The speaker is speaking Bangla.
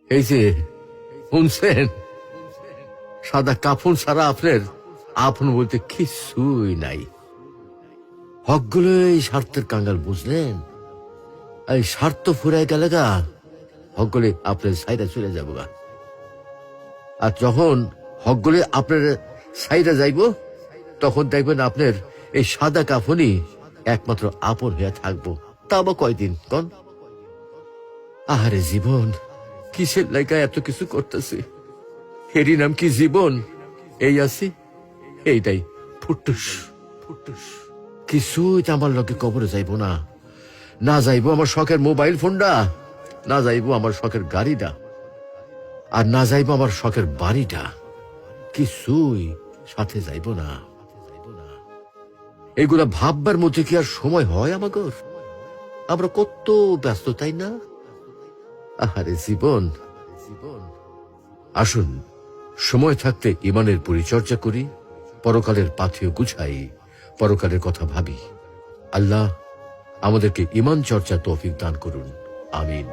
এই যে শুনছেন, সাদা কাফন ছাড়া আপনার আপন বলতে কিছুই নাই। হকগুলো এই স্বার্থের কাঙ্গাল, বুঝলেন? এই স্বার্থ ফুরাই গেলে গা হকগুলি আপনার সাইডে চলে যাবো গা। আর যখন হকগুলি আপনার সাইডে যাইব, তখন দেখবেন আপনার এই সাদা কাফনই একমাত্র আপন হয়ে থাকবো। তা বা কয়দিন কন? আহারে জীবন, কিসের লাইকা এত কিছু করতেছি? এরই নাম কি জীবন? এই আছি, এইটাই ফুটুস ফুটুস। কিছুই তো আমার লোকে কবরে যাইব না। না যাইব আমার শখের মোবাইল ফোনটা, না যাইব আমার শখের গাড়িটা, আর না যাইব আমার শখের বাড়িটা। কিছুই সাথে যাইব না। এগুলা ভাববার মধ্যে কি আর সময় হয় আমাগর? আমরা কত ব্যস্ত, তাই না? আহারে জীবন জীবন। আসুন সময় থাকতে ইমানের পরিচর্যা করি, পরকালের পাথেয় গুছাই, পরকালের কথা ভাবি। আল্লাহ আমাদেরকে ইমান চর্চা তৌফিক দান করুন। আমিন।